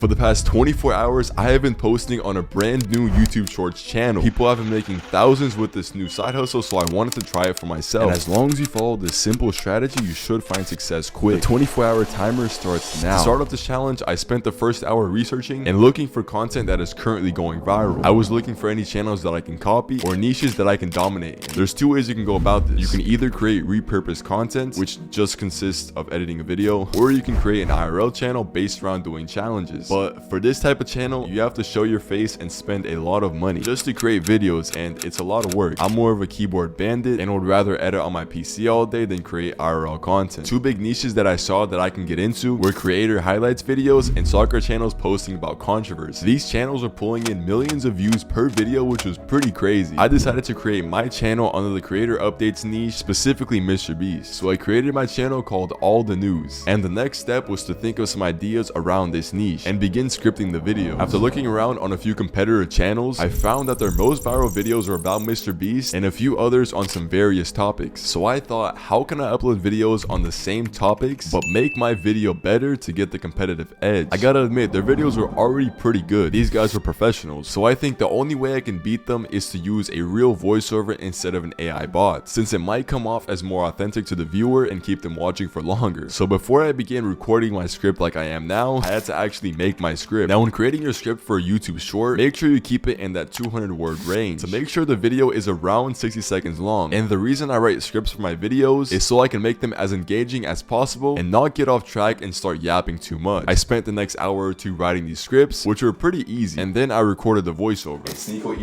For the past 24 hours, I have been posting on a brand new YouTube Shorts channel. People have been making thousands with this new side hustle, so I wanted to try it for myself. And as long as you follow this simple strategy, you should find success quick. The 24-hour timer starts now. To start off this challenge, I spent the first hour researching and looking for content that is currently going viral. I was looking for any channels that I can copy or niches that I can dominate in. There's two ways you can go about this. You can either create repurposed content, which just consists of editing a video, or you can create an IRL channel based around doing challenges. But for this type of channel, you have to show your face and spend a lot of money just to create videos, and it's a lot of work. I'm more of a keyboard bandit and would rather edit on my PC all day than create IRL content. Two big niches that I saw that I can get into were creator highlights videos and soccer channels posting about controversy. These channels are pulling in millions of views per video, which was pretty crazy. I decided to create my channel under the creator updates niche, specifically Mr. Beast. So I created my channel called All the News, and the next step was to think of some ideas around this niche and begin scripting the video. After looking around on a few competitor channels, I found that their most viral videos were about Mr. Beast and a few others on some various topics. So I thought, how can I upload videos on the same topics but make my video better to get the competitive edge? I gotta admit, their videos were already pretty good. These guys were professionals, so I think the only way I can beat them is to use a real voiceover instead of an AI bot, since it might come off as more authentic to the viewer and keep them watching for longer. So before I began recording my script like I am now, I had to actually make my script. Now, when creating your script for a YouTube short, make sure you keep it in that 200 word range to make sure the video is around 60 seconds long. And the reason I write scripts for my videos is so I can make them as engaging as possible and not get off track and start yapping too much. I spent the next hour or two writing these scripts, which were pretty easy, and then I recorded the voiceover. And Sneeko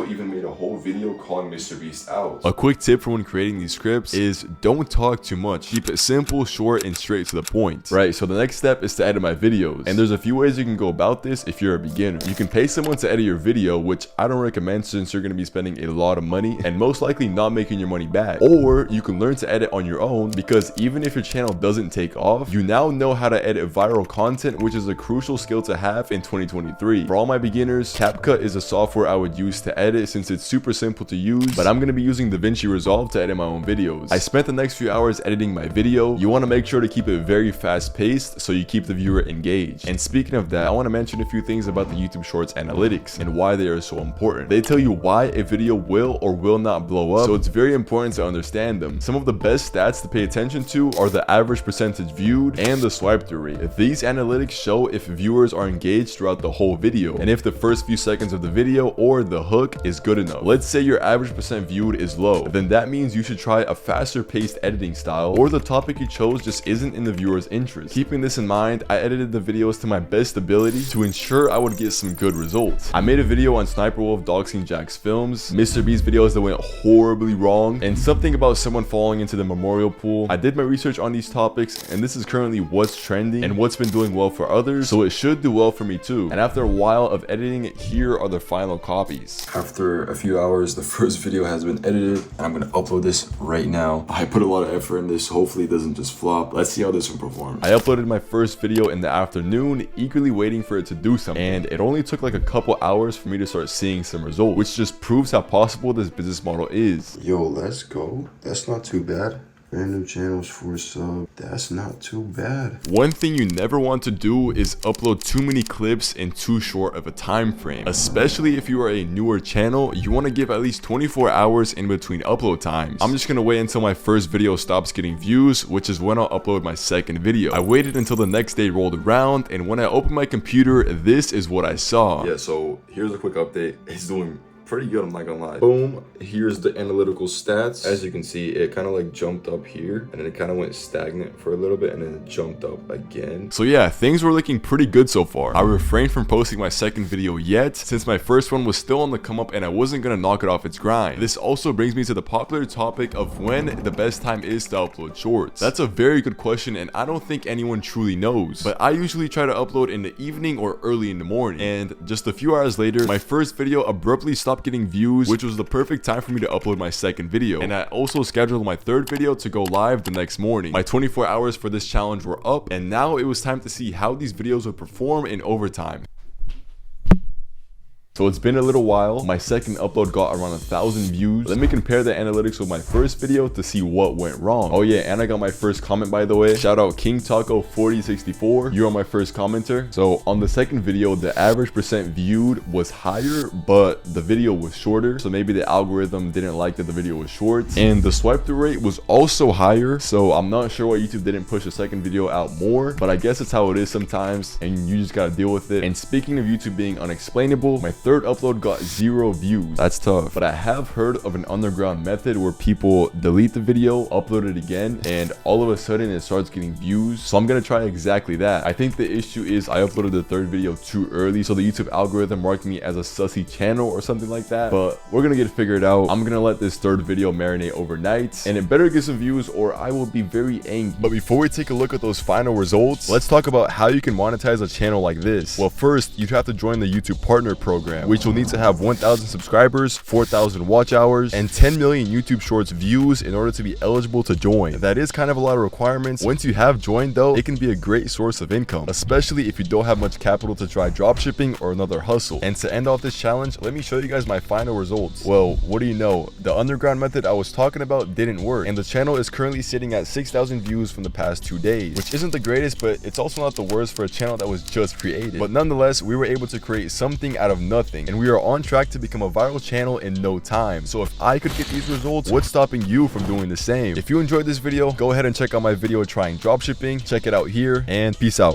even made a whole video calling Mr. Beast out. A quick tip for when creating these scripts is don't talk too much. Keep it simple, short, and straight to the point. Right, so the next step is to edit my videos. And there's a few ways you can go about this if you're a beginner. You can pay someone to edit your video, which I don't recommend since you're going to be spending a lot of money and most likely not making your money back. Or you can learn to edit on your own, because even if your channel doesn't take off, you now know how to edit viral content, which is a crucial skill to have in 2023. For all my beginners, CapCut is a software I would use to edit since it's super simple to use, but I'm going to be using DaVinci Resolve to edit my own videos. I spent the next few hours editing my video. You want to make sure to keep it very fast paced so you keep the viewer engaged. And speaking of that, I want to mention a few things about the YouTube Shorts analytics and why they are so important. They tell you why a video will or will not blow up, so it's very important to understand them. Some of the best stats to pay attention to are the average percentage viewed and the swipe through rate. These analytics show if viewers are engaged throughout the whole video and if the first few seconds of the video or the hook is good enough. Let's say your average percent viewed is low, then that means you should try a faster paced editing style, or the topic you chose just isn't in the viewer's interest. Keeping this in mind, I edited the videos to my best ability to ensure I would get some good results. I made a video on Sniper Wolf doxing Jack's films, Mr. Beast videos that went horribly wrong, and something about someone falling into the memorial pool. I did my research on these topics, and this is currently what's trending and what's been doing well for others, so it should do well for me too. And after a while of editing, here are the final copies. After a few hours, the first video has been edited, and I'm gonna upload this right now. I put a lot of effort in this, hopefully it doesn't just flop. Let's see how this one performs. I uploaded my first video in the afternoon, eagerly waiting for it to do something, and it only took like a couple hours for me to start seeing some results, which just proves how possible this business model is. Yo, let's go. That's not too bad. Random channels for sub, that's not too bad. One thing you never want to do is upload too many clips in too short of a time frame. Especially if you are a newer channel, you want to give at least 24 hours in between upload times. I'm just gonna wait until my first video stops getting views, which is when I'll upload my second video. I waited until the next day rolled around, and when I opened my computer, this is what I saw. Yeah, so here's a quick update. It's doing pretty good, I'm not gonna lie. Boom, here's the analytical stats. As you can see, it kind of like jumped up here, and then it kind of went stagnant for a little bit, and then it jumped up again. So yeah, things were looking pretty good so far. I refrained from posting my second video yet, since my first one was still on the come up and I wasn't gonna knock it off its grind. This also brings me to the popular topic of when the best time is to upload shorts. That's a very good question, and I don't think anyone truly knows, but I usually try to upload in the evening or early in the morning. And just a few hours later, my first video abruptly stopped getting views, which was the perfect time for me to upload my second video. And I also scheduled my third video to go live the next morning. My 24 hours for this challenge were up, and now it was time to see how these videos would perform in overtime. So it's been a little while. My second upload got around 1,000 views. Let me compare the analytics with my first video to see what went wrong. Oh yeah, and I got my first comment, by the way. Shout out King Taco 4064. You're my first commenter. So on the second video, the average percent viewed was higher, but the video was shorter. So maybe the algorithm didn't like that the video was short. And the swipe through rate was also higher. So I'm not sure why YouTube didn't push the second video out more, but I guess it's how it is sometimes, and you just gotta deal with it. And speaking of YouTube being unexplainable, my third upload got 0 views. That's tough. But I have heard of an underground method where people delete the video, upload it again, and all of a sudden it starts getting views. So I'm gonna try exactly that. I think the issue is I uploaded the third video too early, so the YouTube algorithm marked me as a sussy channel or something like that. But we're gonna get it figured out. I'm gonna let this third video marinate overnight, and it better get some views or I will be very angry. But before we take a look at those final results, let's talk about how you can monetize a channel like this. Well, first, you'd have to join the YouTube Partner Program, which will need to have 1,000 subscribers, 4,000 watch hours, and 10 million YouTube Shorts views in order to be eligible to join. That is kind of a lot of requirements. Once you have joined though, it can be a great source of income, especially if you don't have much capital to try dropshipping or another hustle. And to end off this challenge, let me show you guys my final results. Well, what do you know? The underground method I was talking about didn't work, and the channel is currently sitting at 6,000 views from the past 2 days, which isn't the greatest, but it's also not the worst for a channel that was just created. But nonetheless, we were able to create something out of nothing, and we are on track to become a viral channel in no time. So if I could get these results, what's stopping you from doing the same? If you enjoyed this video, go ahead and check out my video trying dropshipping. Check it out here, and peace out.